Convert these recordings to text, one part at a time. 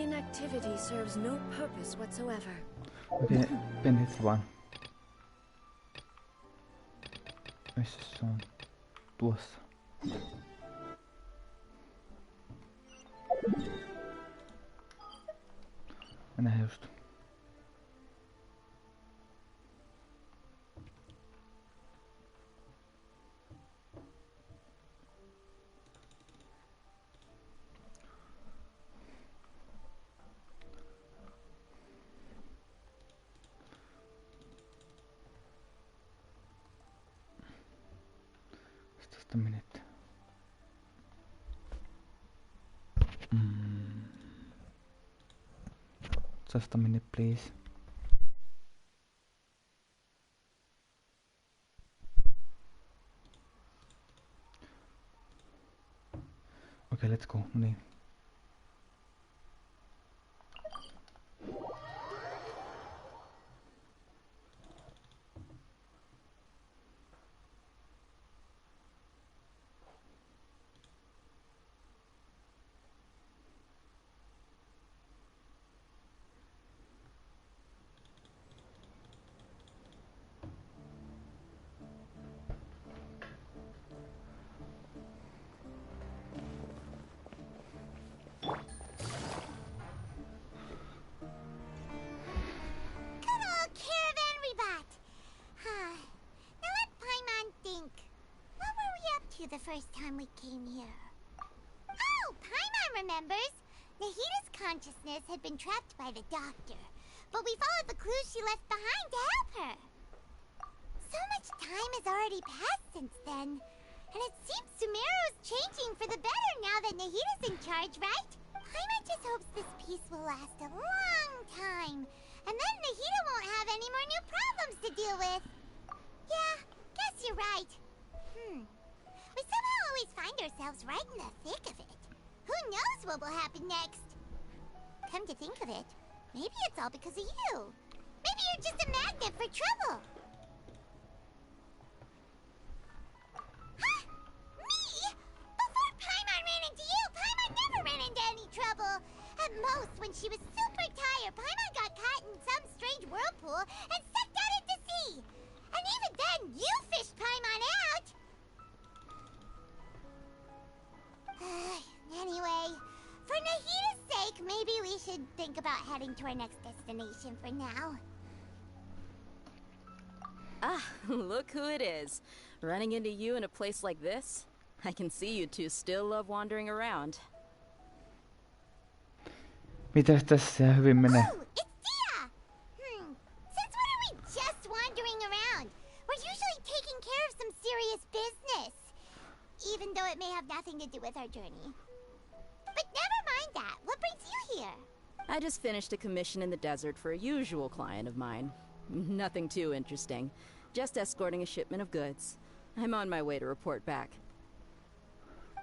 inactivity serves no purpose whatsoever. Okei, penit vaan. Missä se on? Tuossa. Mennään just. Just a minute. Just a minute, please. Okay, let's go. No niin. The first time we came here. Oh, Paimon remembers! Nahita's consciousness had been trapped by the doctor, but we followed the clues she left behind to help her. So much time has already passed since then, and it seems Sumeru's changing for the better now that Nahita's in charge, right? Paimon just hopes this peace will last a long time, and then Nahita won't have any more new problems to deal with. Yeah, guess you're right. We somehow always find ourselves right in the thick of it. Who knows what will happen next? Come to think of it, maybe it's all because of you. Maybe you're just a magnet for trouble. Huh? Me? Before Paimon ran into you, Paimon never ran into any trouble. At most, when she was super tired, Paimon got caught in some strange whirlpool and sucked out into sea. And even then, you fished Paimon out. Anyway, for Nahita's sake, maybe we should think about heading to our next destination for now. Ah, look who it is. Running into you in a place like this? I can see you two still love wandering around. Mitäs tässä hyvin menee? Oh, it's Dia! Since when are we just wandering around? We're usually taking care of some serious business. Even though it may have nothing to do with our journey. But never mind that. What brings you here? I just finished a commission in the desert for a usual client of mine. Nothing too interesting. Just escorting a shipment of goods. I'm on my way to report back.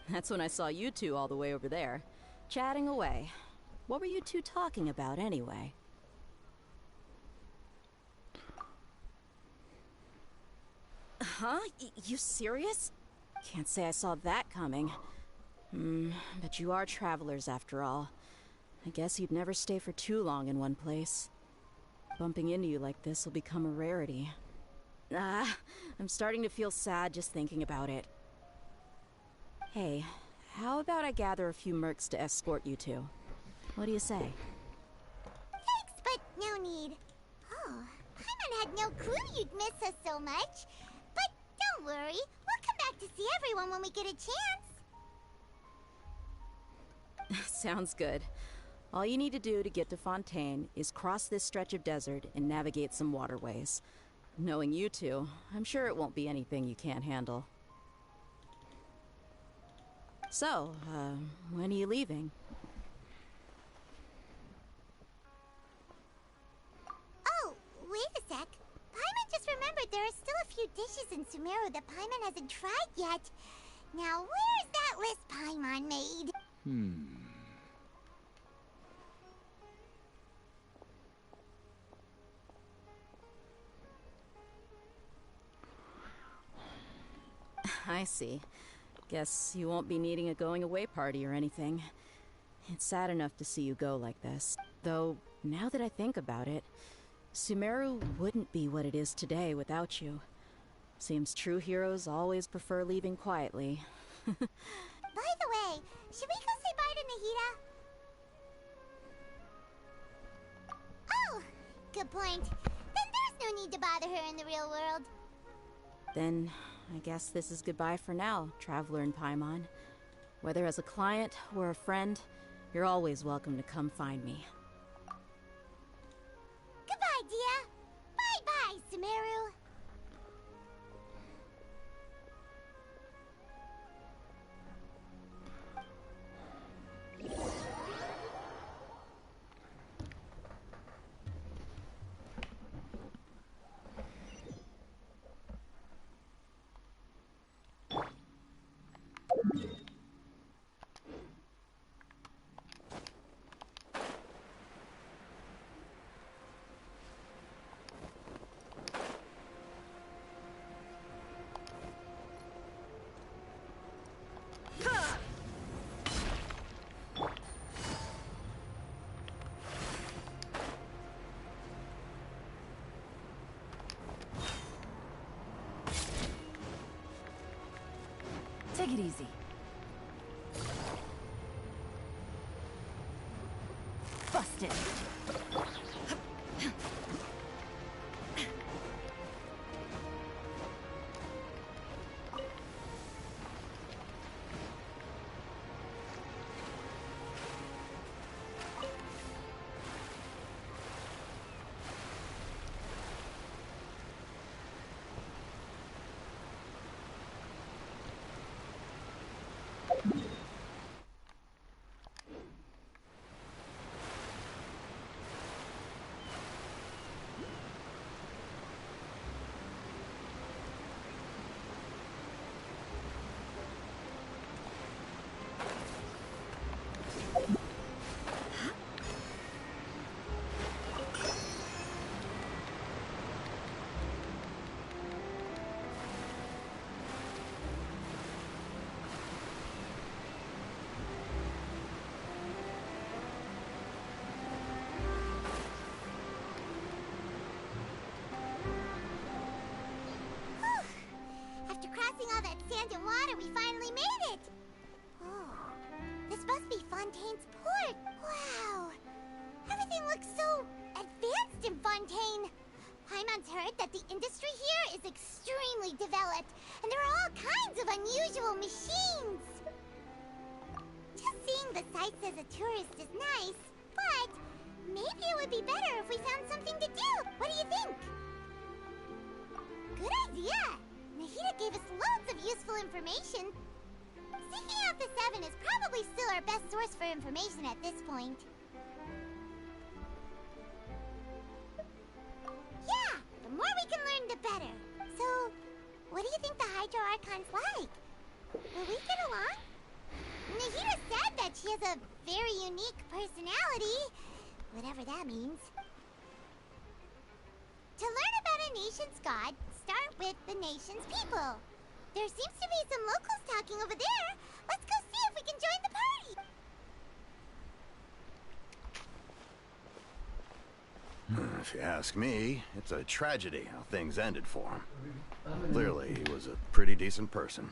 That's when I saw you two all the way over there, chatting away. What were you two talking about anyway? Huh? You serious? Can't say I saw that coming. But you are travelers after all. I guess you'd never stay for too long in one place. Bumping into you like this will become a rarity. I'm starting to feel sad just thinking about it. Hey, how about I gather a few mercs to escort you two? What do you say? Thanks, but no need. Oh, Paimon had no clue you'd miss us so much. But don't worry, we'll come back to see everyone when we get a chance. Sounds good. All you need to do to get to Fontaine is cross this stretch of desert and navigate some waterways. Knowing you two, I'm sure it won't be anything you can't handle. So, when are you leaving? Oh, wait a sec. Paimon just remembered there are still a few dishes in Sumeru that Paimon hasn't tried yet. Now, where's that list Paimon made? I see. Guess you won't be needing a going-away party or anything. It's sad enough to see you go like this. Though, now that I think about it, Sumeru wouldn't be what it is today without you. Seems true heroes always prefer leaving quietly. By the way, should we go say bye to Nahida? Oh, good point. Then there's no need to bother her in the real world. Then, I guess this is goodbye for now, Traveler in Paimon. Whether as a client or a friend, you're always welcome to come find me. Goodbye, Dia. Bye-bye, Sumeru. Take it easy. Busted. After crossing all that sand and water, we finally made it! Oh, this must be Fontaine's port! Wow! Everything looks so advanced in Fontaine! Paimon's heard that the industry here is extremely developed, and there are all kinds of unusual machines! Just seeing the sights as a tourist is nice, but maybe it would be better if we found something to do! What do you think? Good idea! Nahida gave us loads of useful information. Seeking out the Seven is probably still our best source for information at this point. Yeah, the more we can learn, the better. So, what do you think the Hydro Archon's like? Will we get along? Nahida said that she has a very unique personality, whatever that means. To learn about a nation's god, start with the nation's people. There seems to be some locals talking over there. Let's go see if we can join the party. If you ask me, it's a tragedy how things ended for him. Clearly, he was a pretty decent person.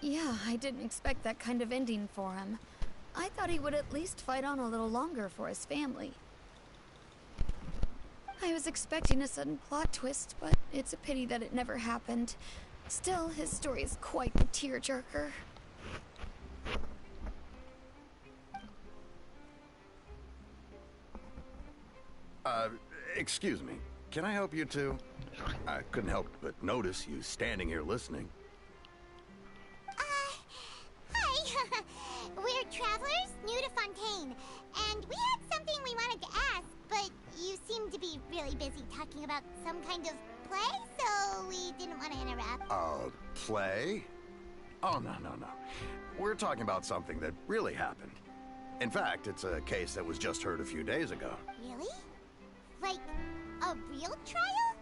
Yeah, I didn't expect that kind of ending for him. I thought he would at least fight on a little longer for his family. I was expecting a sudden plot twist, but it's a pity that it never happened. Still, his story is quite the tearjerker. Excuse me. Can I help you too? I couldn't help but notice you standing here listening. Hi. We're travelers new to Fontaine, and we had something we wanted to ask, but you seem to be really busy talking about some kind of play, so we didn't want to interrupt. Play? Oh, no. We're talking about something that really happened. In fact, it's a case that was just heard a few days ago. Really? Like, a real trial?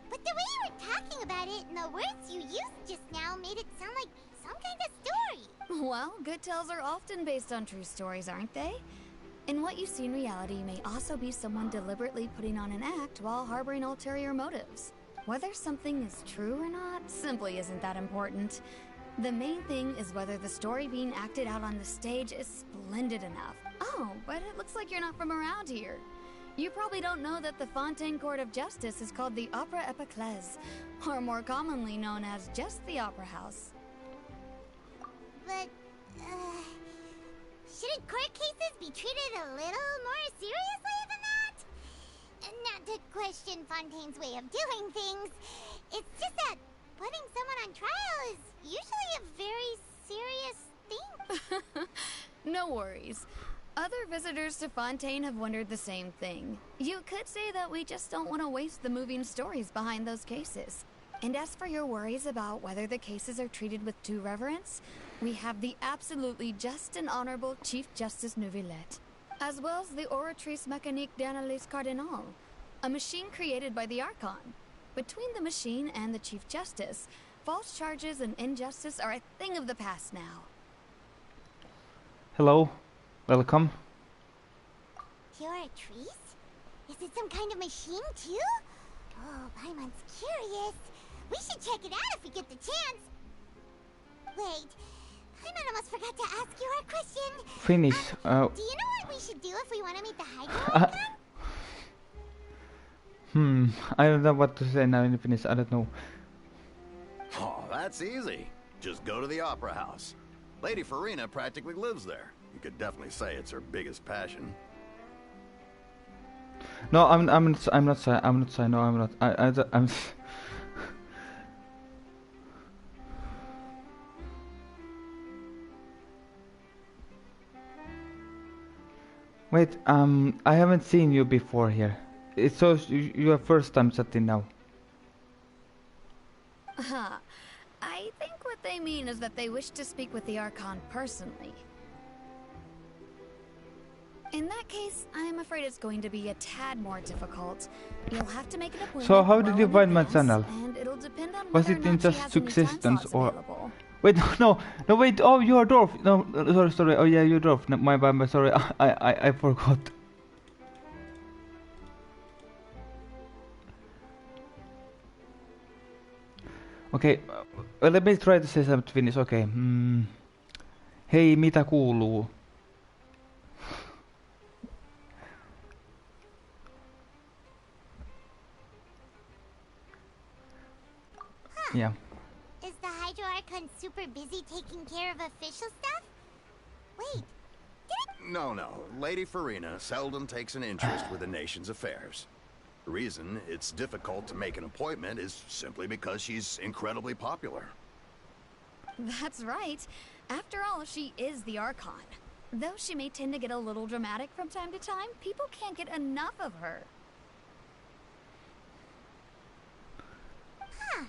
But the way you were talking about it and the words you used just now made it sound Well, good tales are often based on true stories, aren't they? In what you see in reality may also be someone deliberately putting on an act while harboring ulterior motives. Whether something is true or not simply isn't that important. The main thing is whether the story being acted out on the stage is splendid enough. Oh, but it looks like you're not from around here. You probably don't know that the Fontaine Court of Justice is called the Opera Epiclese, or more commonly known as just the Opera House. But, shouldn't court cases be treated a little more seriously than that? Not to question Fontaine's way of doing things. It's just that putting someone on trial is usually a very serious thing. No worries. Other visitors to Fontaine have wondered the same thing. You could say that we just don't want to waste the moving stories behind those cases. And as for your worries about whether the cases are treated with due reverence, we have the absolutely just and honorable Chief Justice Neuvillette, as well as the Oratrice Mécanique d'Analyse Cardinal, a machine created by the Archon. Between the machine and the Chief Justice, false charges and injustice are a thing of the past now. Hello, welcome. Oratrice? Is it some kind of machine too? Oh, Paimon's curious. We should check it out if we get the chance. Wait, Paimon almost forgot to ask you our question. Finish. Do you know what we should do if we want to meet the Hydro Archon? I don't know what to say now in Finnish. I don't know. Oh, that's easy. Just go to the Opera House. Lady Farina practically lives there. You could definitely say it's her biggest passion. No, I'm not shy. I'm not shy. No, I'm not. I'm. Wait, I haven't seen you before here. It's so you are first time chatting now. I think what they mean is that they wish to speak with the Archon personally. In that case, I'm afraid it's going to be a tad more difficult. You'll have to make an appointment. So how did you well find in my advance, channel? and it'll depend on Was whether it or in not she just has any time Subsistence slots or? available. Wait, no, wait. Oh, you're a dwarf. No, sorry. Oh yeah, you're a dwarf. No, my bad. Sorry, I forgot. Okay, let me try to say something Finnish. Okay. Hei, mitä kuuluu? Yeah. Is the Hydro Archon super busy taking care of official stuff? Wait, No. Lady Farina seldom takes an interest with the nation's affairs. The reason it's difficult to make an appointment is simply because she's incredibly popular. That's right. After all, she is the Archon. Though she may tend to get a little dramatic from time to time, people can't get enough of her. Huh.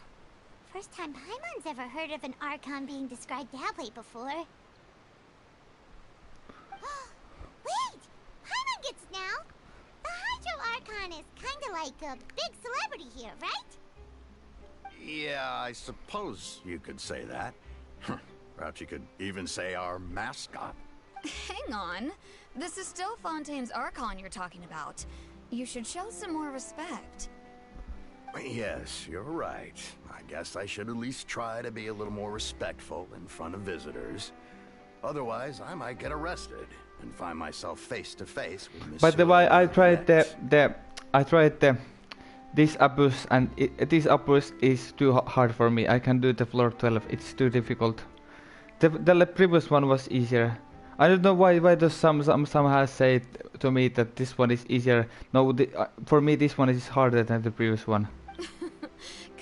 First time Paimon's ever heard of an Archon being described that way before. Wait! Paimon gets now! The Hydro Archon is kinda like a big celebrity here, right? Yeah, I suppose you could say that. Perhaps you could even say our mascot. Hang on. This is still Fontaine's Archon you're talking about. You should show some more respect. Yes, you're right. I guess I should at least try to be a little more respectful in front of visitors. Otherwise, I might get arrested and find myself face to face with Monsieur. By the way, I tried this abuse, and this abuse is too hard for me. I can do the floor 12. It's too difficult. The previous one was easier. I don't know why does some has said to me that this one is easier. No, for me this one is harder than the previous one.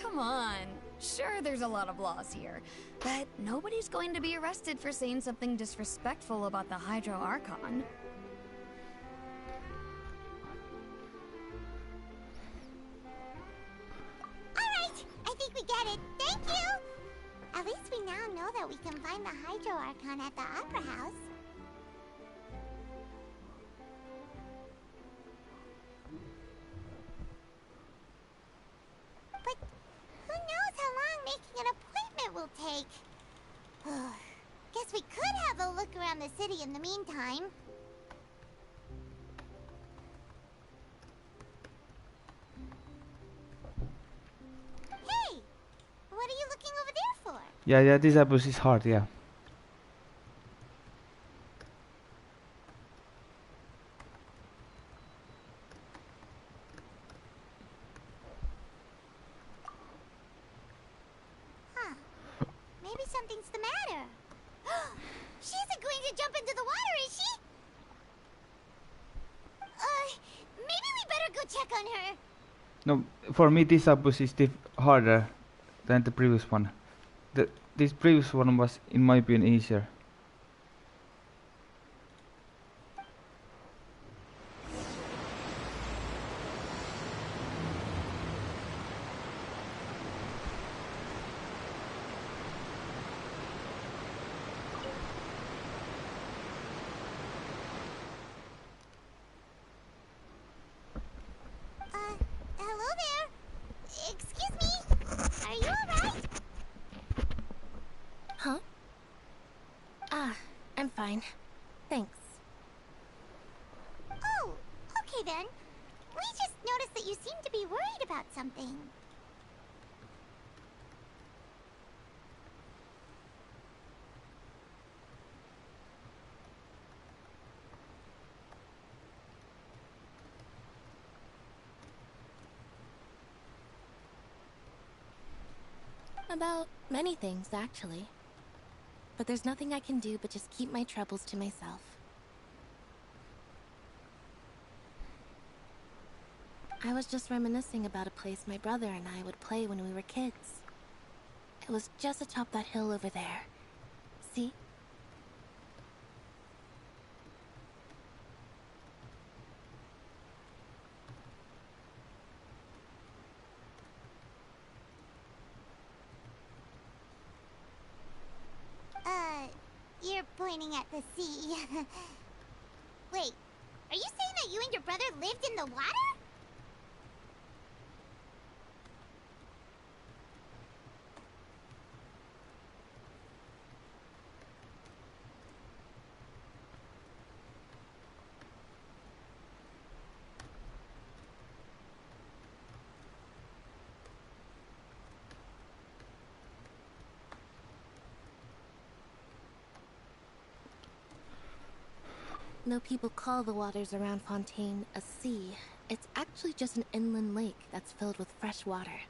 Come on. Sure, there's a lot of laws here, but nobody's going to be arrested for saying something disrespectful about the Hydro Archon. Alright, I think we get it. Thank you! At least we now know that we can find the Hydro Archon at the Opera House. But who knows how long making an appointment will take? Guess we could look around the city in the meantime. Hey! What are you looking over there for? Yeah, this episode is hard, yeah. Huh. Maybe something's the matter. She isn't going to jump into the water, is she? Maybe we better go check on her. No, for me this episode is harder than the previous one. This previous one was, in my opinion, easier. Hello there. Excuse me. Are you alright? Huh? I'm fine. Thanks. Oh, okay then. We just noticed that you seem to be worried about something. About many things, actually. But there's nothing I can do but just keep my troubles to myself. I was just reminiscing about a place my brother and I would play when we were kids. It was just atop that hill over there. See? You're pointing at the sea. Wait, are you saying that you and your brother lived in the water? Though people call the waters around Fontaine a sea, it's actually just an inland lake that's filled with fresh water.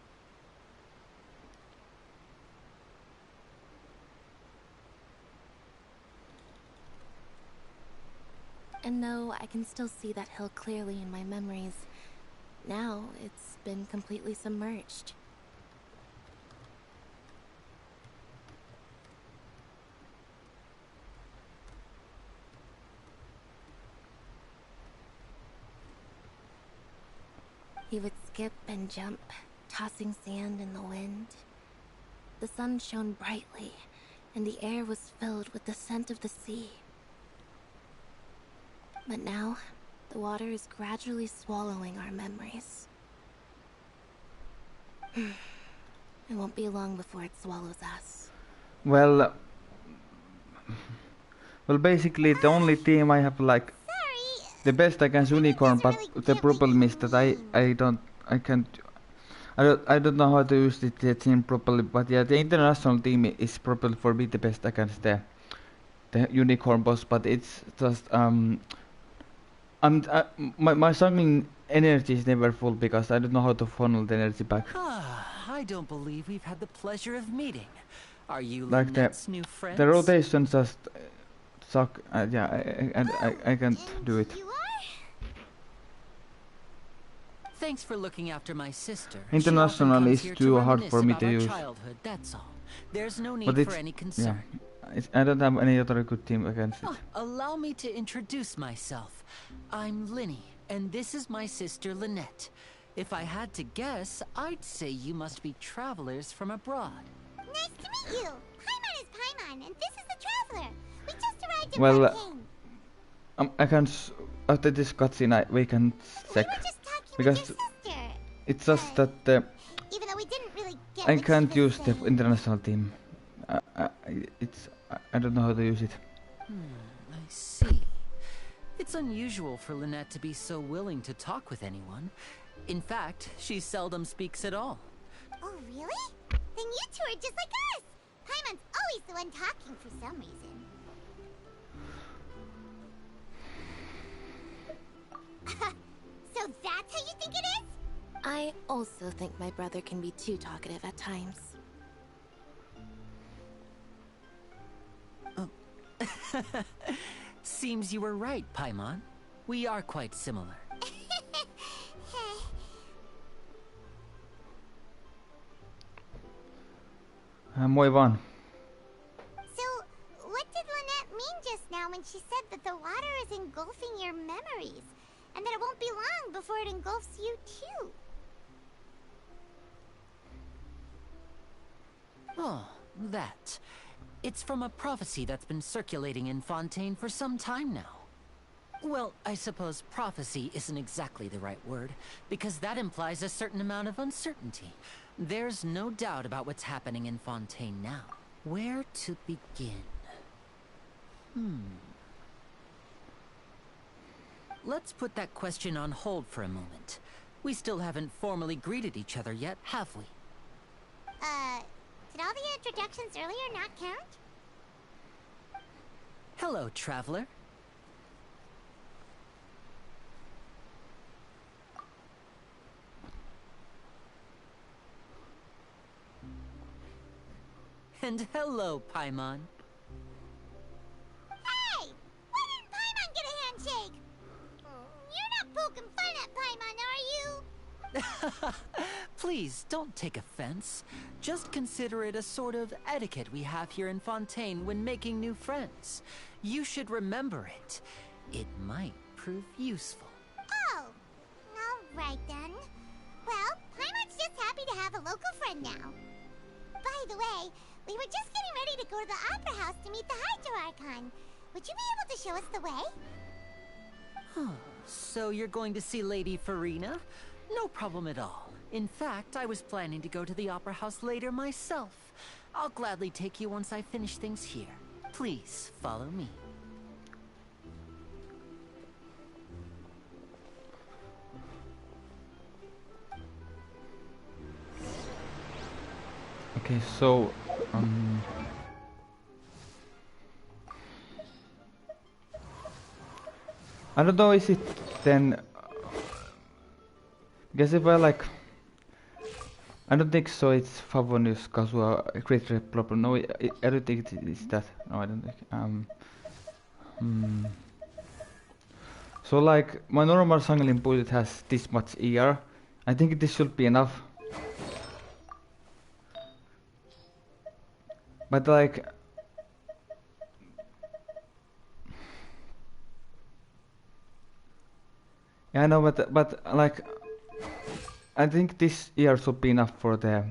And though I can still see that hill clearly in my memories, now it's been completely submerged. He would skip and jump, tossing sand in the wind. The sun shone brightly, and the air was filled with the scent of the sea. But now, the water is gradually swallowing our memories. It won't be long before it swallows us. Well, basically the only team I have like the best I can is unicorn, but the problem is that I don't know how to use the team properly. But yeah, the international team is probably for me the best against the unicorn boss. But it's just my summoning energy is never full because I don't know how to funnel the energy back. I don't believe we've had the pleasure of meeting. Are you Like Lynette's new friends? the rotation just suck. Yeah, I can't do it. You are? Thanks for looking after my sister. International She often comes is here too hard reminisce for me about to our use. childhood, that's all. There's no But need it's for any concern. yeah, I don't have any other good team against it. Allow me to introduce myself. I'm Linny, and this is my sister Lynette. If I had to guess, I'd say you must be travelers from abroad. Nice to meet you. Paimon is Paimon, and this is the Traveler. We just arrived in Well, Fontaine. I can after this cutscene we can check We were just talking because with your sister. it's just that Even though we didn't really get I what can't she was use the saying. international team. I don't know how to use it. I see. It's unusual for Lynette to be so willing to talk with anyone. In fact, she seldom speaks at all. Oh, really? Then you two are just like us! Paimon's always the one talking for some reason. So that's how you think it is? I also think my brother can be too talkative at times. Seems you were right, Paimon. We are quite similar. Moi vaan. So, what did Lynette mean just now when she said that the water is engulfing your memories? And that it won't be long before it engulfs you too? Oh, that. It's from a prophecy that's been circulating in Fontaine for some time now. Well, I suppose prophecy isn't exactly the right word, because that implies a certain amount of uncertainty. There's no doubt about what's happening in Fontaine now. Where to begin? Let's put that question on hold for a moment. We still haven't formally greeted each other yet, have we? Did all the introductions earlier not count? Hello, traveler. And hello, Paimon. Hey! Why didn't Paimon get a handshake? You're not poking fun at Paimon, are you? Please, don't take offense. Just consider it a sort of etiquette we have here in Fontaine when making new friends. You should remember it. It might prove useful. Oh, alright then. Well, Paimon's just happy to have a local friend now. By the way, we were just getting ready to go to the Opera House to meet the Hydro Archon. Would you be able to show us the way? So you're going to see Lady Farina? No problem at all. In fact, I was planning to go to the Opera House later myself. I'll gladly take you once I finish things here. Please, follow me. Okay, so I don't know, is it then? Because if I like, I don't think so. It's Favonius Kasua Great Red Blobber. No, I don't think it is that. No, I don't think. So like my normal Sangling bullet has this much ER. I think this should be enough. But like, yeah, I know, but like, I think this ER should be enough for the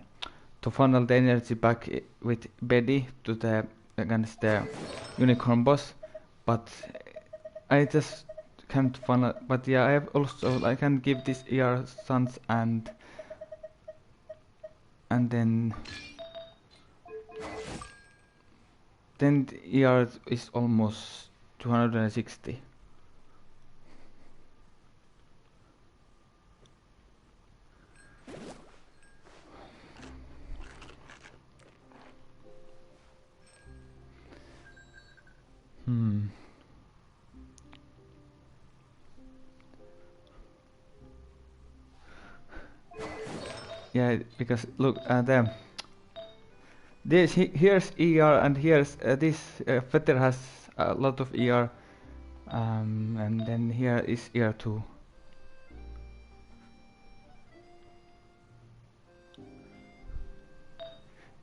to funnel the energy back with Betty to the against the unicorn boss. But I just can't funnel. But yeah, I have also I can give this ER Suns and then the ER is almost 260. Yeah, because look, here's ER and here's this feather has a lot of ER, and then here is ER too.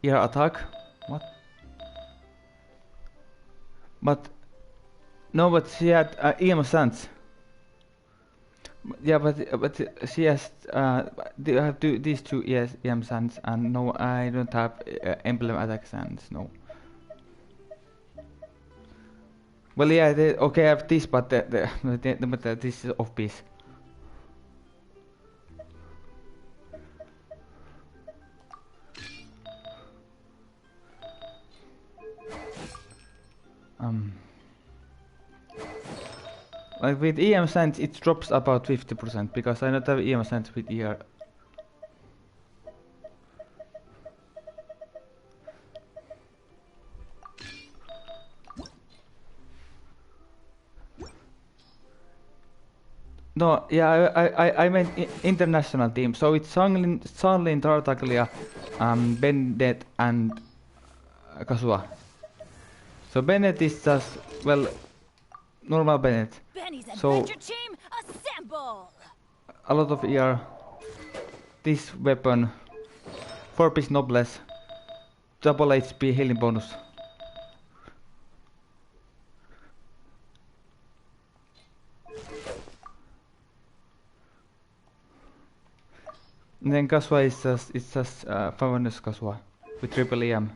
ER attack, what? But no, but she had EM sense. Yeah, but she has they have these two EM sands, and no, I don't have emblem attack sands. No. Well, yeah, okay, I have this, but but this is off piece. Like with EM Sands it drops about 50% because I don't have EM Sands with ER. No, yeah, I meant international team. So it's Sanglin, Tartaglia, Bennett, and Kasua. So Bennett is just, well, normal Bennett. So assemble! a lot of ER. This weapon, 4-piece noblesse, double HP healing bonus. And then Kasua is just, it's just Favanus Kasua with triple EM.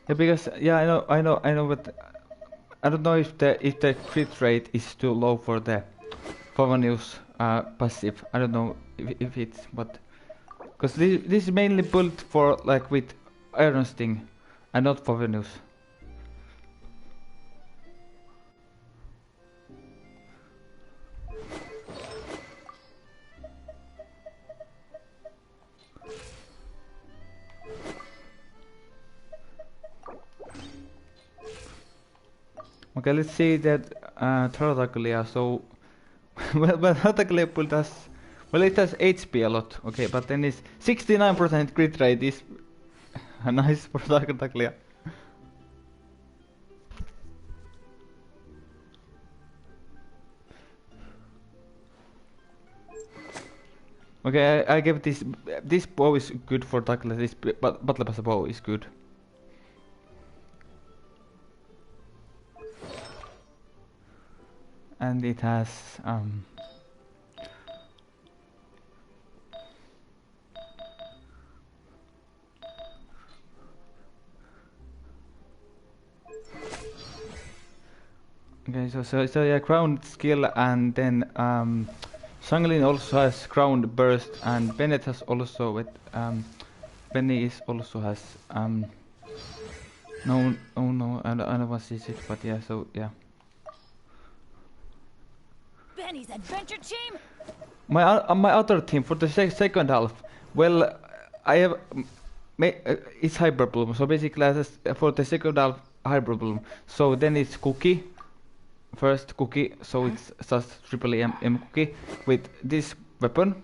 Yeah, because yeah, I know, but I don't know if the crit rate is too low for the Favanus passive. I don't know if it's, but because this is mainly built for like with Iron Sting and not Favanus. Okay, let's see that Tartaglia. So, well, Tartaglia build has, well, it has HP a lot. Okay, but then it's 69% crit rate is nice for Tartaglia. Okay, I give this bow is good for Tartaglia. This Battle Pass bow is good. And it has okay, so yeah, ground skill, and then Sanglin also has ground burst, and Bennett has also with Benny is also has no, oh no, I don't want to see it, but yeah, so yeah. Benny's adventure team. My other team for the second half, well, I have it's Hyper Bloom, so basically for the second half Hyper Bloom. So then it's Cookie, first Cookie, so it's just triple M Cookie with this weapon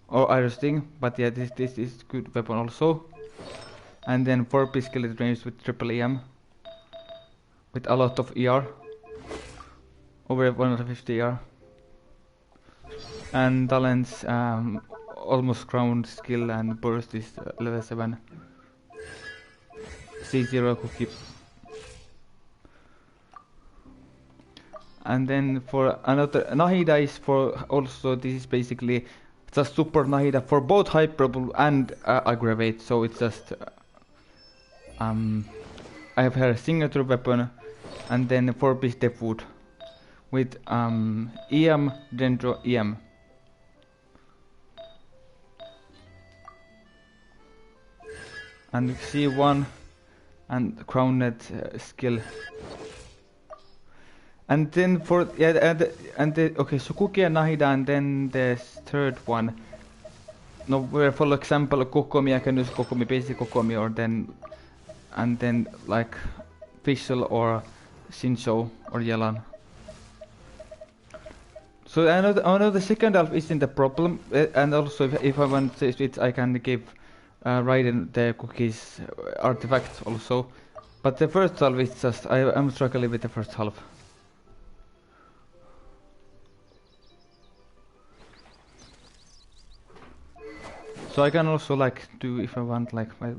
or Iron Sting, but yeah, this is good weapon also. And then 4-piece skeleton range with triple EM with a lot of ER, over 150 ER. And talents almost ground skill and burst is level 7. C0 Cookie. And then for another Nahida is for also, this is basically just super Nahida for both Hyperbole and Aggravate, so it's just I have her signature weapon and then 4-piece Deathwood with EM, Dendro, EM. And C1 and crowned skill. And then for yeah, okay, so Cookie and Nahida, and then the third one. No, where for example Kokomi, I can use Kokomi, basic Kokomi, or then and then like Fischl or Shinso or Yelan. So I know the second half isn't the problem, and also if I want to switch, I can give Raiden the Cookie's artifacts also. But the first half is just I'm struggling with the first half. So I can also like do if I want like my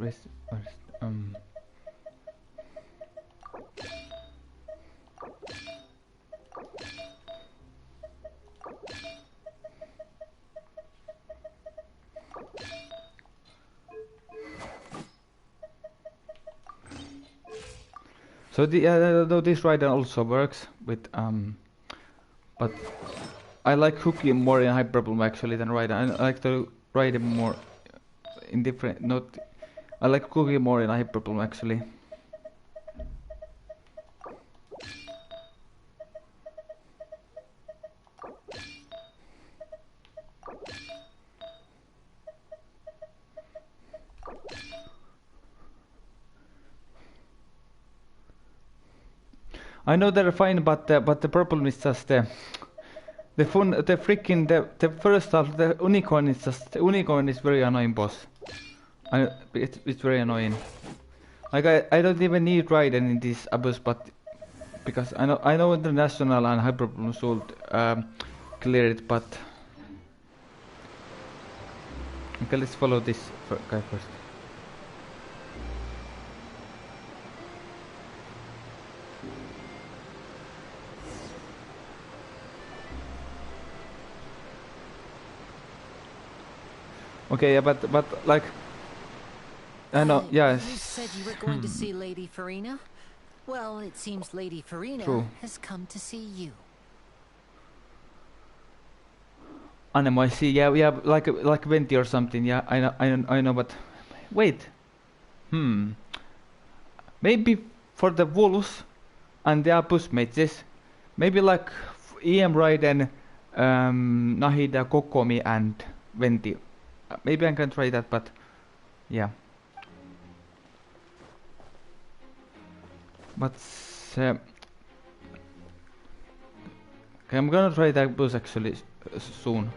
So this rider also works with but I like Cookie more in Hyperbloom actually than Rider. I like to ride him more in different. Not. I like Cookie more in Hyperbloom actually. I know they're fine, but the problem is just the first half, the unicorn is very annoying boss. It's very annoying. Like I don't even need Raiden in this Abyss, but because I know International and Hyperbloom should clear it, but okay, let's follow this guy first. Okay, yeah, but like I know, yes. You said you were going to see Lady Farina? Well, it seems Lady Farina has come to see you. Anemo, I see. Yeah, like Venti or something. Yeah, I know, but wait. Maybe for the wolves and the Apus mages, maybe like EM Raiden, Nahida, Kokomi, and Venti. Maybe I can try that, but yeah. But okay, I'm gonna try that bus actually soon.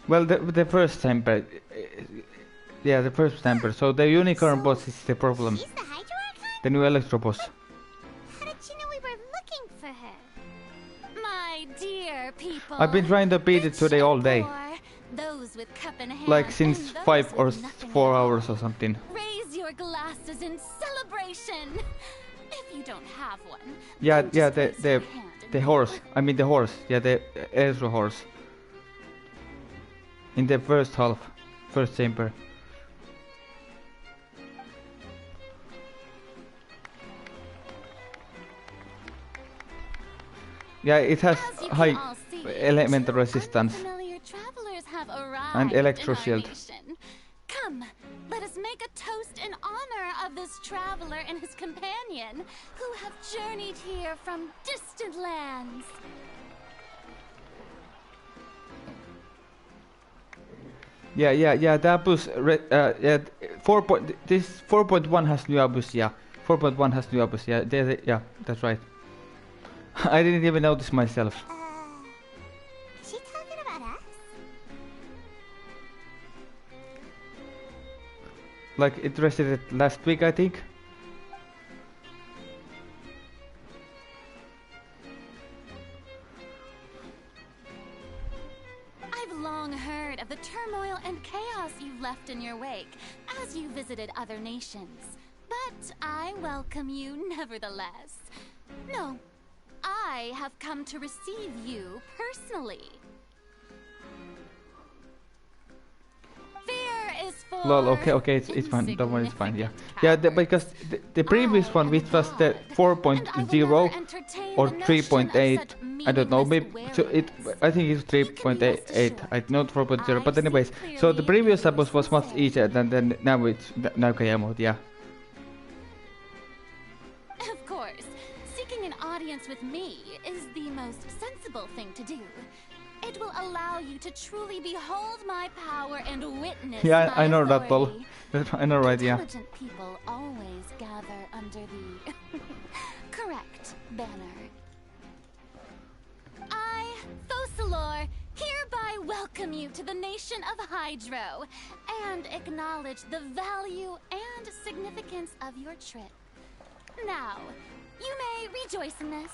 Well, the first temper, yeah, the first temper. So the unicorn boss is the problem. She's the Hydro Archon? The new Electro boss. How did you know we were looking for her? My dear people. I've been trying to beat it today all day. Those with cup in hand, Like since 5 or 4 hours or something. Raise your glasses in celebration. If you don't have one. Yeah, the horse. I mean the horse. Yeah, the Ezra horse. In the first half, first chamber. Yeah, it has high elemental resistance and electro shield. Come, let us make a toast in honor of this traveler and his companion who have journeyed here from distant lands. Yeah. The Abus, yeah, this 4.1 has new Abus. Yeah, 4.1 has new Abus. Yeah, yeah, that's right. I didn't even notice myself. Is she talking about us? Like it rested last week, I think. I've long heard of the turmoil and chaos you've left in your wake as you visited other nations. But I welcome you nevertheless. No, I have come to receive you personally. Fear is for Lol, okay, it's fine. Don't worry, it's fine. Yeah, because the previous one, which was the 4.0 or 3.8, I don't know. Maybe so I think it's 3.8. I not 4.0, but anyways. So the previous episode was much easier than now. It's now Kayamo. Yeah. Of course, seeking an audience with me is the most sensible thing to do. It will allow you to truly behold my power and witness Yeah, my I know that all. authority. I know, right? Yeah. Intelligent people always gather under the correct banner. I, Fosalor, hereby welcome you to the nation of Hydro and acknowledge the value and significance of your trip. Now, you may rejoice in this.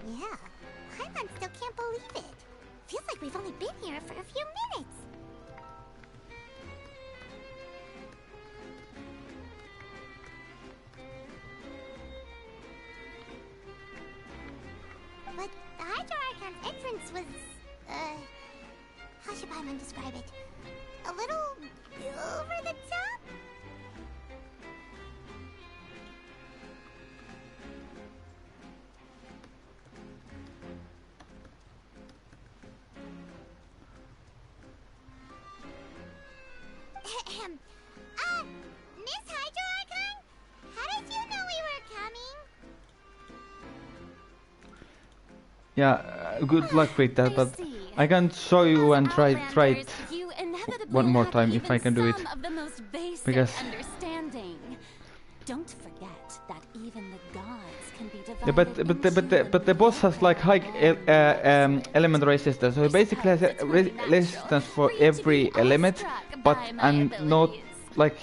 Yeah, Paimon still can't believe it. Feels like we've only been here for a few minutes. Fontan's entrance was, how should Paimon describe it? A little over the top? Miss Hydro Archon? How did you know we were coming? Yeah, good luck with that, but I can show you and try it one more time if I can do it. Because don't forget that even the gods can be yeah, but the boss has like high element resistance, so he basically has a resistance for every element, but and not like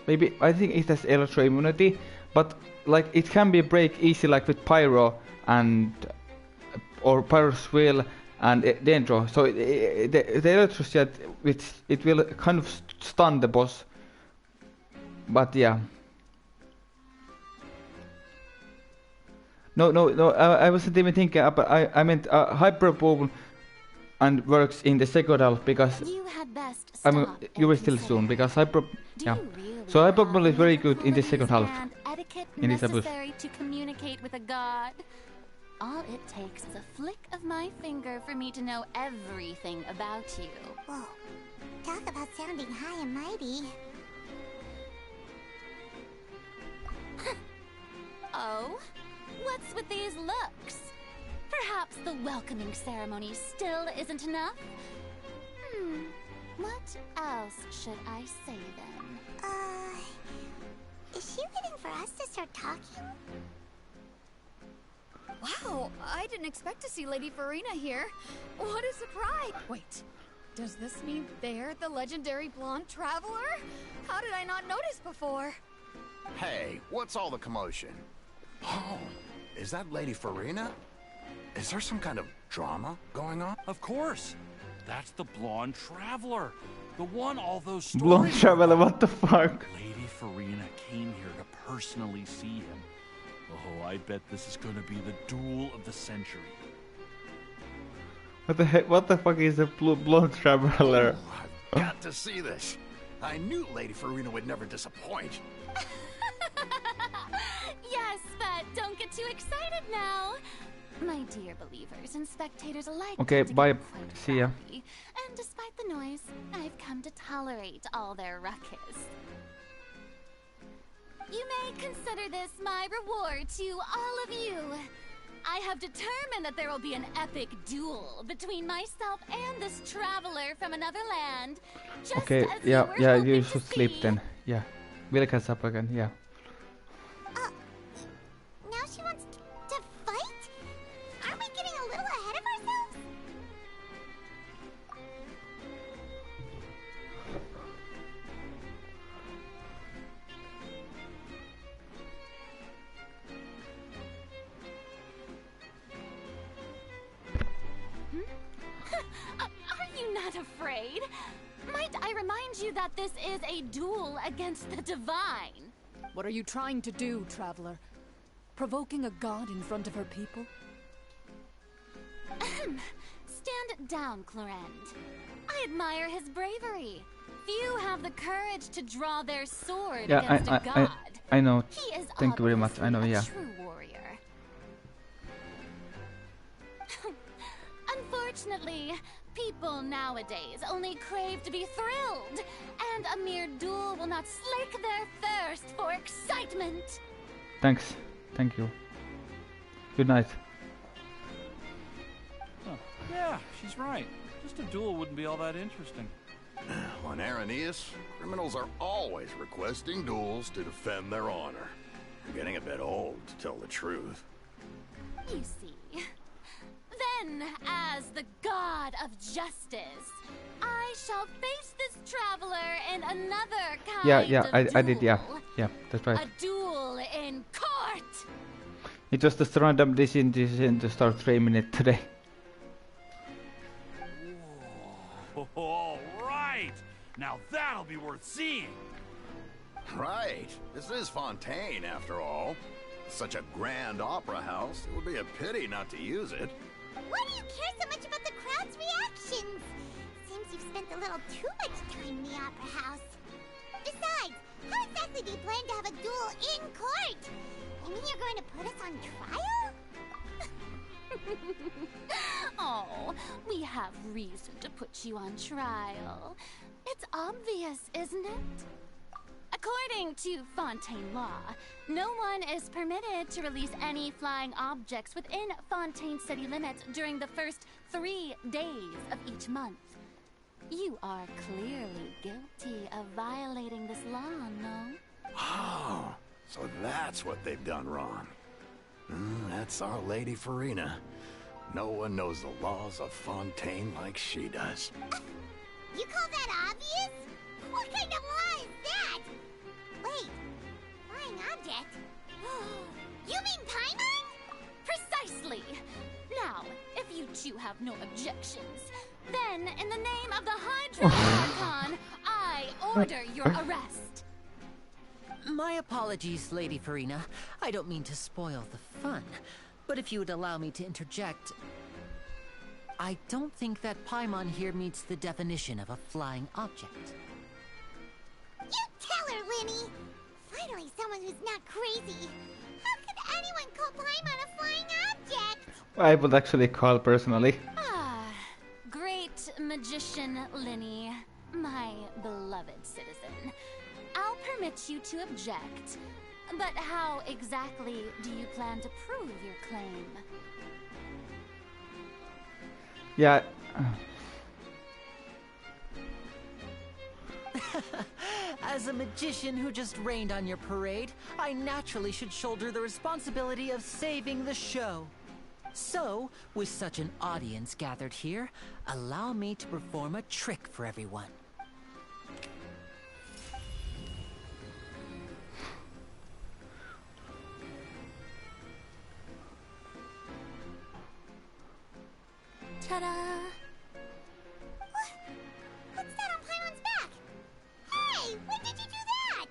maybe I think it has electro immunity, but like it can be break easy like with pyro and or pyro's will and dendro. So the electricity it will kind of stun the boss. But yeah. No, I wasn't even thinking, but I meant Hyper Ball and works in the second half because I mean you will still soon because Hyper, yeah. So Hyper Ball is very good in the second half. In this episode. To communicate with a god. All it takes is a flick of my finger for me to know everything about you. Whoa, talk about sounding high and mighty. Oh? What's with these looks? Perhaps the welcoming ceremony still isn't enough? What else should I say then? Is she waiting for us to start talking? Wow, I didn't expect to see Lady Farina here. What a surprise! Wait, does this mean they're the legendary blonde traveler? How did I not notice before? Hey, what's all the commotion? Oh, is that Lady Farina? Is there some kind of drama going on? Of course. That's the blonde traveler. The one all those stories Blonde traveler, what the fuck? Lady Farina came here to personally see him. Oh, I bet this is gonna be the duel of the century. What the heck? What the fuck is a blonde traveler? Oh, I've got to see this. I knew Lady Farina would never disappoint. Yes, but don't get too excited now. My dear believers and spectators alike. Okay, bye. See ya. And despite the noise, I've come to tolerate all their ruckus. You may consider this my reward to all of you. I have determined that there will be an epic duel between myself and this traveler from another land. Just Okay, as yeah, you should sleep then. Yeah, we'll catch up again. Yeah. Now she wants to fight? Aren't we getting a little ahead of ourselves? Are you not afraid? Might I remind you that this is a duel against the divine? What are you trying to do, traveler? Provoking a god in front of her people? Stand down, Clorend. I admire his bravery. Few have the courage to draw their sword against a god. I know. He is Thank you very much. I know, obviously yeah. a true warrior. Unfortunately, people nowadays only crave to be thrilled, and a mere duel will not slake their thirst for excitement. Thanks. Thank you. Good night. Huh. Yeah, she's right. Just a duel wouldn't be all that interesting. On Araneus, criminals are always requesting duels to defend their honor. I'm getting a bit old, to tell the truth. You see. Then, as the god of justice, I shall face this traveler in another kind Yeah, of duel. I did, yeah. Yeah, that's right. A duel in court! It was just a random decision to start streaming it today. Whoa. All right! Now that'll be worth seeing! Right. This is Fontaine, after all. Such a grand opera house, it would be a pity not to use it. Why do you care so much about the crowd's reactions? Seems you've spent a little too much time in the Opera House. Besides, how exactly do you plan to have a duel in court? You mean you're going to put us on trial? Oh, we have reason to put you on trial. It's obvious, isn't it? According to Fontaine law, no one is permitted to release any flying objects within Fontaine city limits during the first 3 days of each month. You are clearly guilty of violating this law, no? Oh, so that's what they've done wrong. That's our Lady Farina. No one knows the laws of Fontaine like she does. You call that obvious? What kind of law is that? Wait, flying object? You mean Paimon? Precisely! Now, if you two have no objections, then in the name of the Hydra Archon, I order your arrest. My apologies, Lady Farina. I don't mean to spoil the fun, but if you would allow me to interject, I don't think that Paimon here meets the definition of a flying object. You tell her, Linny! Finally someone who's not crazy. How could anyone call Paimon a flying object? I would actually call personally. Great magician Linny, my beloved citizen. I'll permit you to object, but how exactly do you plan to prove your claim? Yeah. As a magician who just rained on your parade, I naturally should shoulder the responsibility of saving the show. So, with such an audience gathered here, allow me to perform a trick for everyone. Ta-da! What's that on Paimon's back? Hey, when did you do that?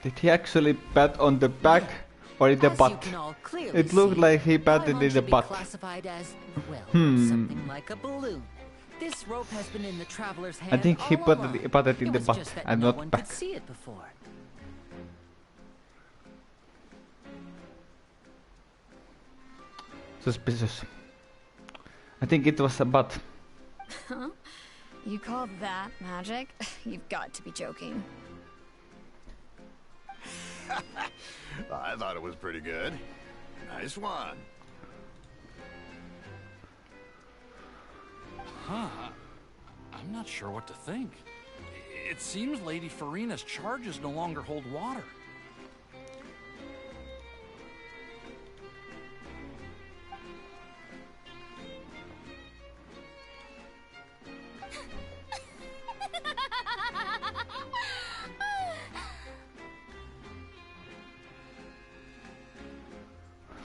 Did he actually bat on the back or in the As butt? you can all clearly It looked see, like he batted Paimon in the should be butt. classified as, well, something like a balloon. This rope has been in the traveler's hand I think he all batted, along. batted in It the was butt just that and no not one back. could see it before. Suspicious. I think it was a butt. Huh? You call that magic? You've got to be joking. I thought it was pretty good. Nice one. Huh. I'm not sure what to think. It seems Lady Farina's charges no longer hold water.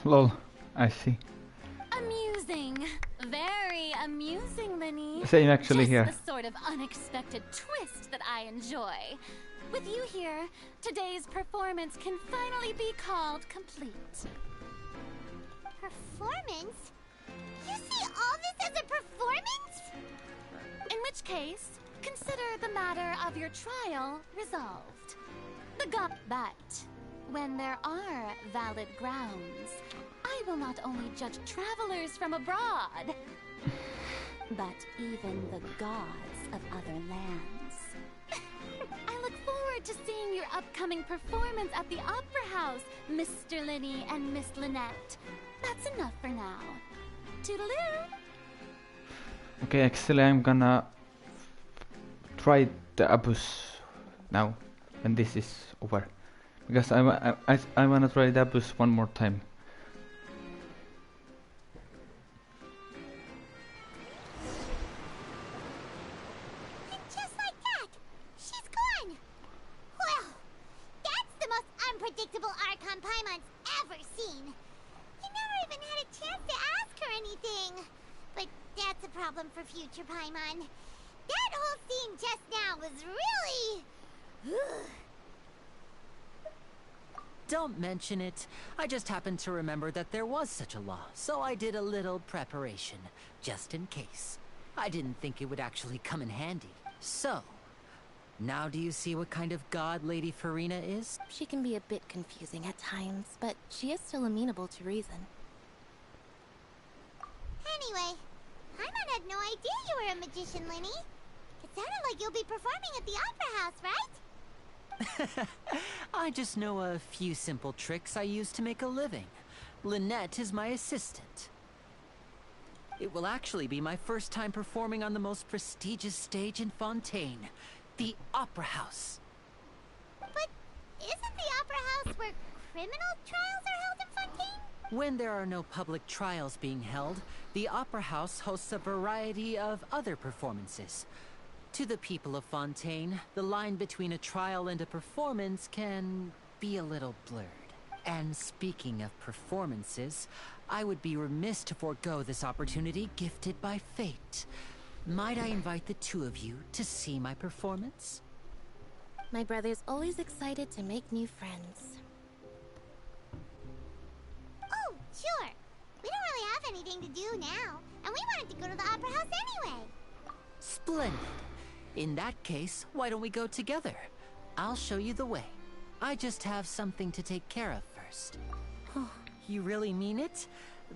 Lol, I see. Amusing. Very amusing, Linny. Same actually Just here. the sort of unexpected twist that I enjoy. With you here, today's performance can finally be called complete. Performance? You see all this as a performance? In which case, consider the matter of your trial resolved. But when there are valid grounds, I will not only judge travelers from abroad, but even the gods of other lands. I look forward to seeing your upcoming performance at the Opera House, Mr. Linny and Miss Lynette. That's enough for now. Toodaloo! Okay, actually I'm gonna try the abuse now when this is over. Because I wanna try the abuse one more time. And just like that, she's gone. Well, that's the most unpredictable Archon Paimon's ever seen. You never even had a chance to ask her anything. But that's a problem for future, Paimon. That whole scene just now was really... Don't mention it. I just happened to remember that there was such a law, so I did a little preparation, just in case. I didn't think it would actually come in handy. So, now do you see what kind of god Lady Farina is? She can be a bit confusing at times, but she is still amenable to reason. Anyway, Paimon had no idea you were a magician, Linny. It sounded like you'll be performing at the Opera House, right? I just know a few simple tricks I use to make a living. Lynette is my assistant. It will actually be my first time performing on the most prestigious stage in Fontaine, the Opera House. But isn't the Opera House where criminal trials are held in Fontaine? When there are no public trials being held, the Opera House hosts a variety of other performances. To the people of Fontaine, the line between a trial and a performance can be a little blurred. And speaking of performances, I would be remiss to forego this opportunity gifted by fate. Might I invite the two of you to see my performance? My brother's always excited to make new friends. Oh, sure. We don't really have anything to do now, and we wanted to go to the Opera House anyway. Splendid. In that case, why don't we go together? I'll show you the way. I just have something to take care of first. You really mean it?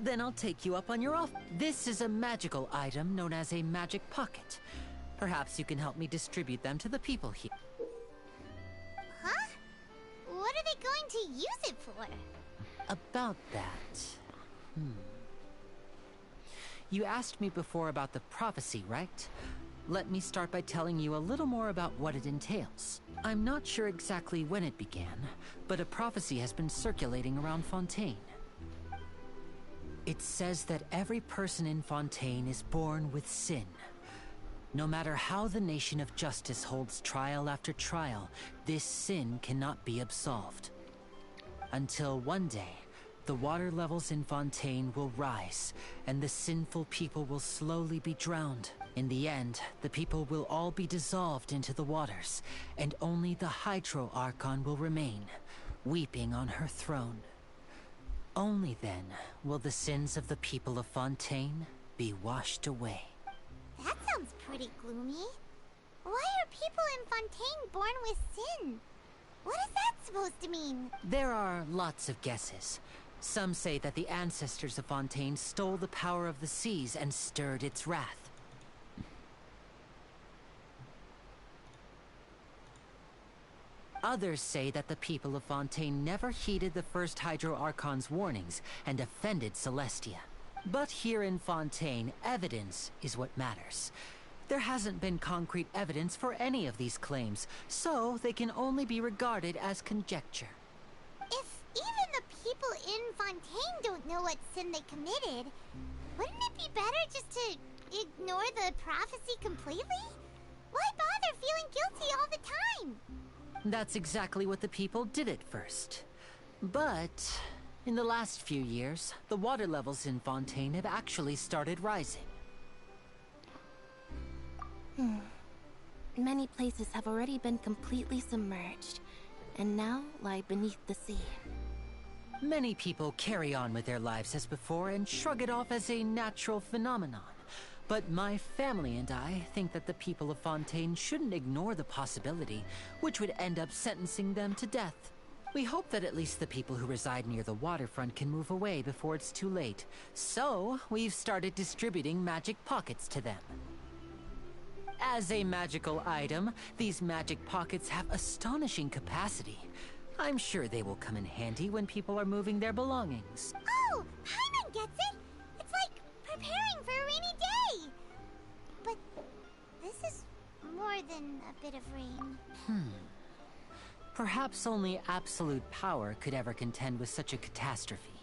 Then I'll take you up on your offer. This is a magical item known as a magic pocket. Perhaps you can help me distribute them to the people here. Huh? What are they going to use it for? About that... You asked me before about the prophecy, right? Let me start by telling you a little more about what it entails. I'm not sure exactly when it began, but a prophecy has been circulating around Fontaine. It says that every person in Fontaine is born with sin. No matter how the nation of justice holds trial after trial, this sin cannot be absolved. Until one day, the water levels in Fontaine will rise, and the sinful people will slowly be drowned. In the end, the people will all be dissolved into the waters, and only the Hydro Archon will remain, weeping on her throne. Only then will the sins of the people of Fontaine be washed away. That sounds pretty gloomy. Why are people in Fontaine born with sin? What is that supposed to mean? There are lots of guesses. Some say that the ancestors of Fontaine stole the power of the seas and stirred its wrath. Others say that the people of Fontaine never heeded the first Hydro Archon's warnings and offended Celestia. But here in Fontaine, evidence is what matters. There hasn't been concrete evidence for any of these claims, so they can only be regarded as conjecture. If even the people in Fontaine don't know what sin they committed, wouldn't it be better just to ignore the prophecy completely? Why bother feeling guilty all the time? That's exactly what the people did at first. But in the last few years, the water levels in Fontaine have actually started rising. Many places have already been completely submerged, and now lie beneath the sea. Many people carry on with their lives as before and shrug it off as a natural phenomenon. But my family and I think that the people of Fontaine shouldn't ignore the possibility, which would end up sentencing them to death. We hope that at least the people who reside near the waterfront can move away before it's too late. So, we've started distributing magic pockets to them. As a magical item, these magic pockets have astonishing capacity. I'm sure they will come in handy when people are moving their belongings. Oh, Paimon gets it! It's like preparing for a rainy day! But this is more than a bit of rain. Perhaps only absolute power could ever contend with such a catastrophe.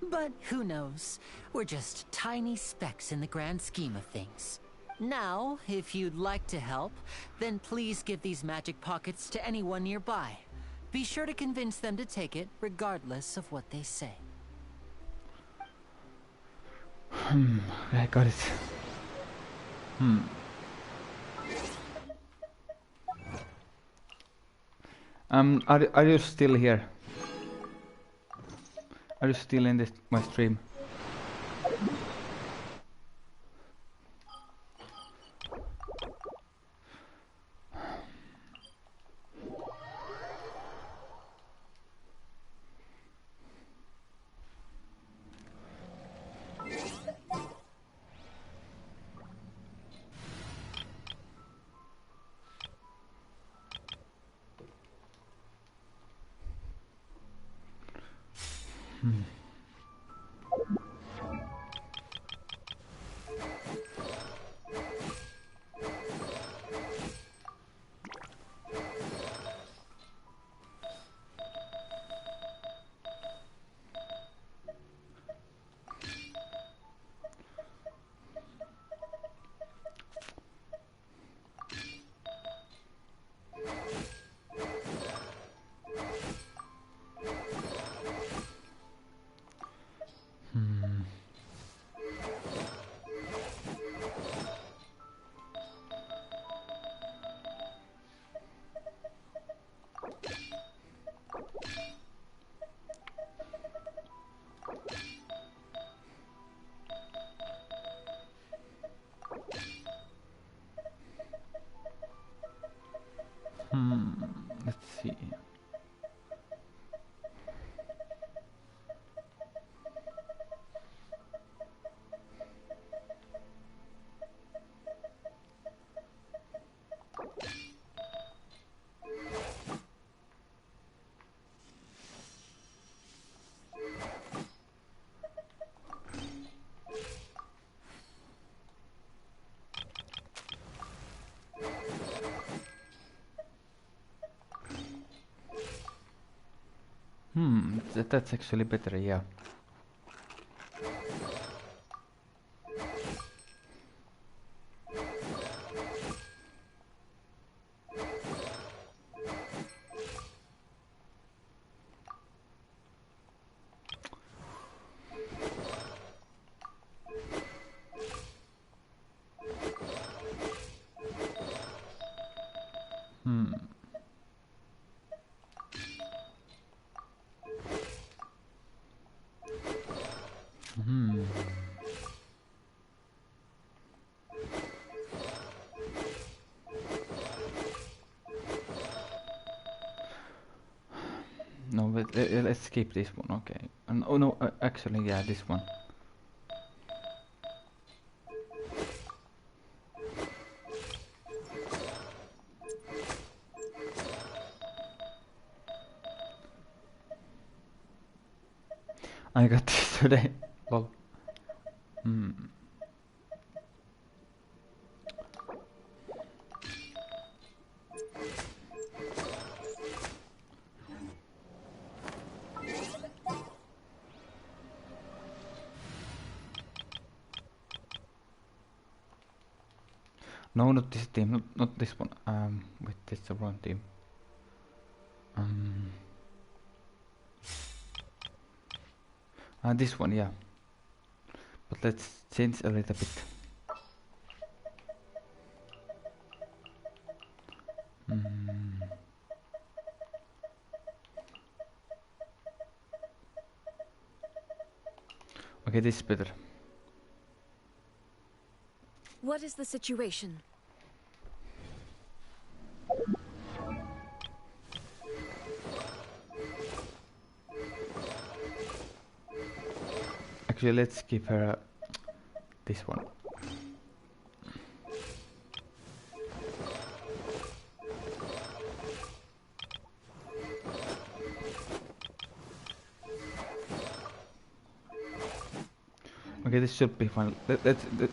But who knows? We're just tiny specks in the grand scheme of things. Now, if you'd like to help, then please give these magic pockets to anyone nearby. Be sure to convince them to take it, regardless of what they say. I got it. Are you still here? Are you still in this my stream? Let's see. That's actually better, yeah. No, but let's skip this one, okay. And oh no, actually, yeah, this one. I got this today. Lol. No, not this team, not this one. Wait, that's the wrong team. This one, yeah. But let's change a little bit. Okay, this is better. What is the situation? Actually, let's give her this one. Okay, this should be fine. Let's see.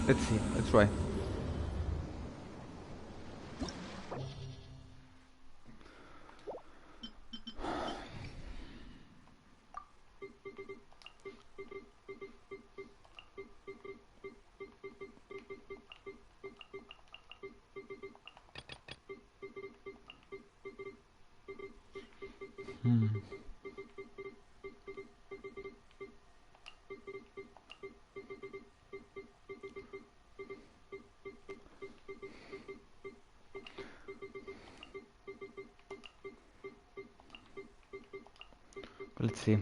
Let's try. Let's see.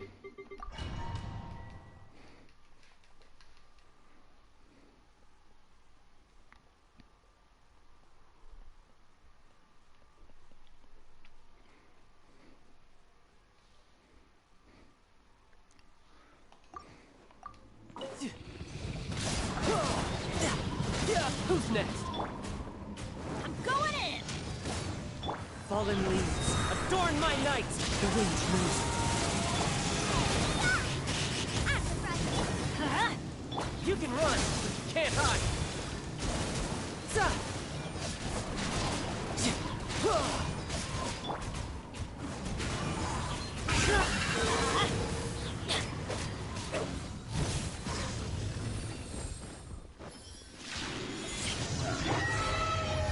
Who's next? I'm going in! Fallen leaves, adorn my night! The wind moves. You can run, but you can't hide!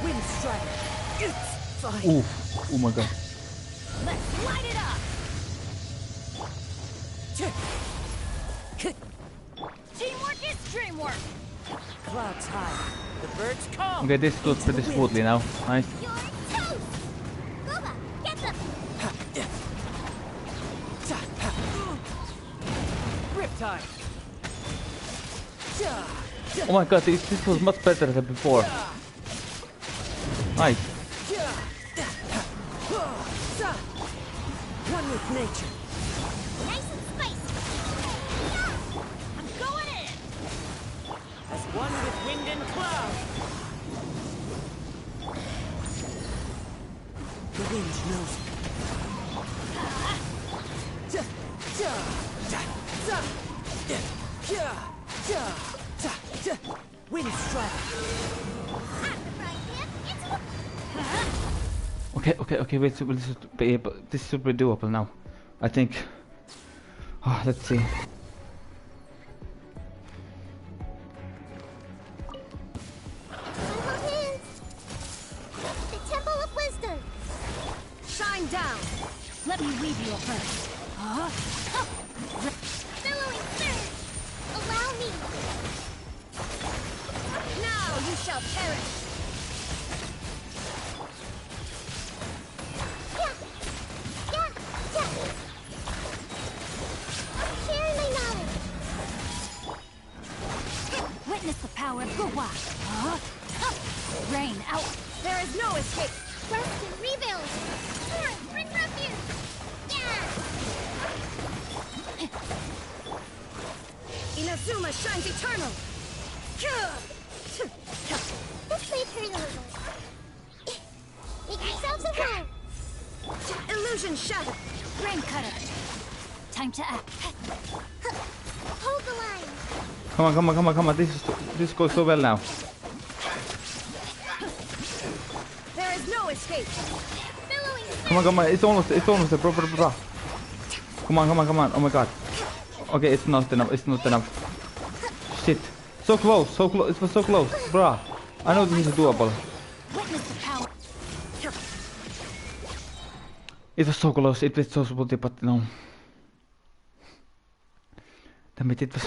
Wind strike! It's fine! Ooh, oh my god. Let's light it up! Teamwork is dreamwork! Clouds high. The birds call! Okay, this goes pretty smoothly now. Nice. You're toast! Booba, get them! Riptide! Oh my god, this was much better than before. Nice. One with nature. Nice and spicy! I'm going in! As one with wind and cloud. The wind knows it. Wind strike. Okay, wait, so this should be doable now. I think. Oh, let's see. The Temple of Wisdom! Shine down! Let me weave you a first. Billowing surge! Allow me! Now you shall perish! Share my knowledge! Witness the power of Guwa! Rain out! There is no escape! Rest and rebuild! Torrent, bring refuge! Yeah! Inazuma shines eternal! Let's leave her alone. Make yourselves at home! Illusion shattered! Rain cutter! Time to act! Hold the line! Come on. This goes so well now. There is no escape! Billowing Come on. It's almost a bro. Come on. Oh my god. Okay, it's not enough. Shit. So close. It was so close, bruh. I know this is doable. Witness the power! It was so close. It was so smoothly, but no. Damn it! It was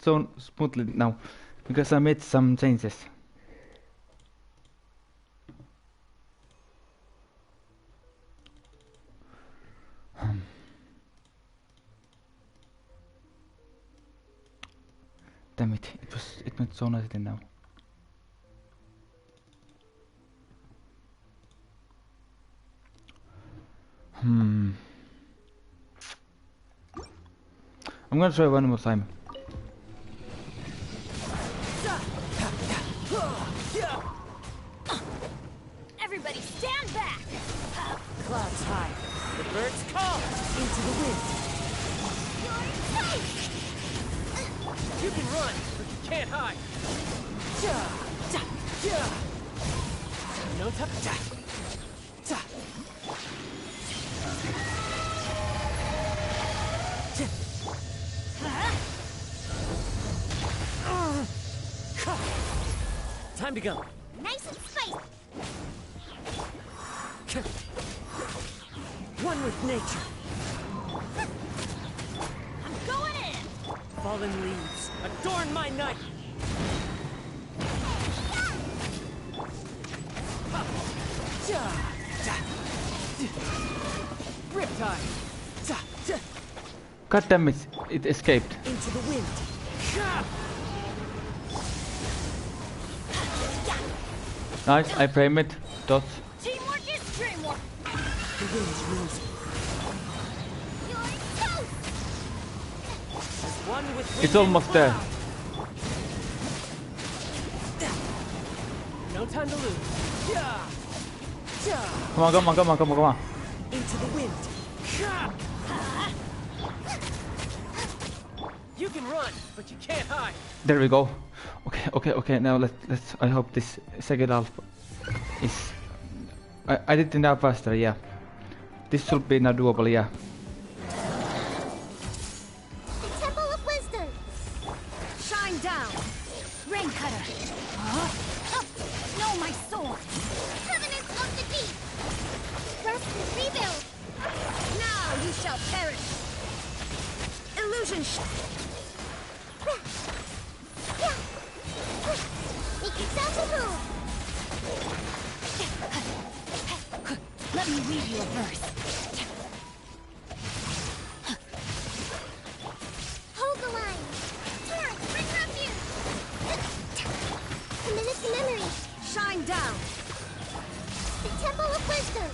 so smoothly now because I made some changes. Damn it! It went so nicely now. I'm gonna try one more time. Everybody stand back! Clouds high. The birds call. Into the wind. You can run, but you can't hide. No time. Time to go. nice and spicy! One with nature. I'm going in! Fallen leaves, adorn my night. Riptide. God damn it! It escaped. Into the wind. Nice, I frame it. Dots. Teamwork is dreamwork. The wind's rosy. You're toast. As one with wind It's and almost there. cloud. No time to lose. Yeah. Yeah. Come on, come on, come on, come on, come on. Into the wind. You can run, but you can't hide. There we go. Okay, okay, okay. Now let's. I hope this second half is. I did it now faster. Yeah. This should be now doable. Yeah. The Temple of Wisdom. Shine down. Rain cutter. Huh? No, my sword. Covenant of the Deep. Rest and rebuild. Now you shall perish. Illusion Make yourself at home. Let me read you a verse. Hold the line. Torrent, bring refuge. Commit to memory. Shine down. The Temple of Wisdom.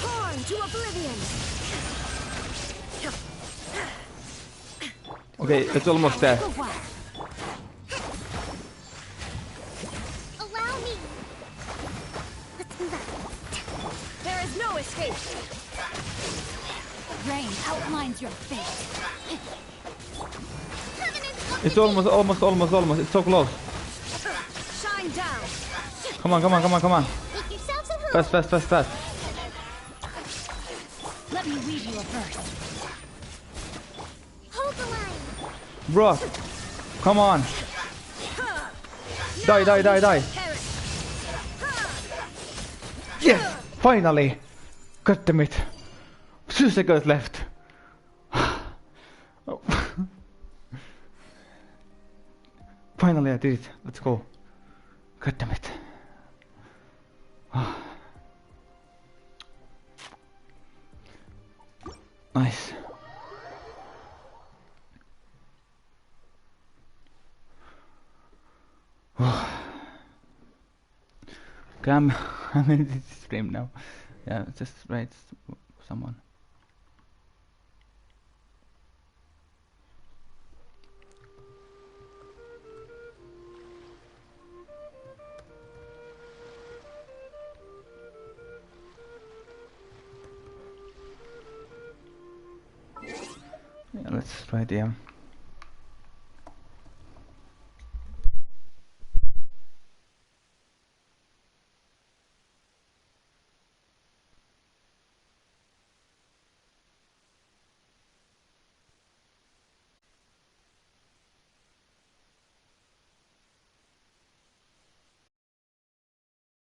Torn to oblivion. Okay, it's almost there. Allow me. Let's move out. There is no escape. Rain outlines your fate. Covenant of It's almost. It's so close. Shine down. Come on, come on, come on, come on. Make yourselves at home. Fast, fast, fast, fast. Let me read you a verse. Hold the line. Bro, come on. Die, die, die, die. Yes, finally. God damn it. 2 seconds left. Oh. Finally I did it. Let's go. God damn it. Nice. Okay, I'm in this stream now. Yeah, just write someone. Yeah, let's try it. Yeah.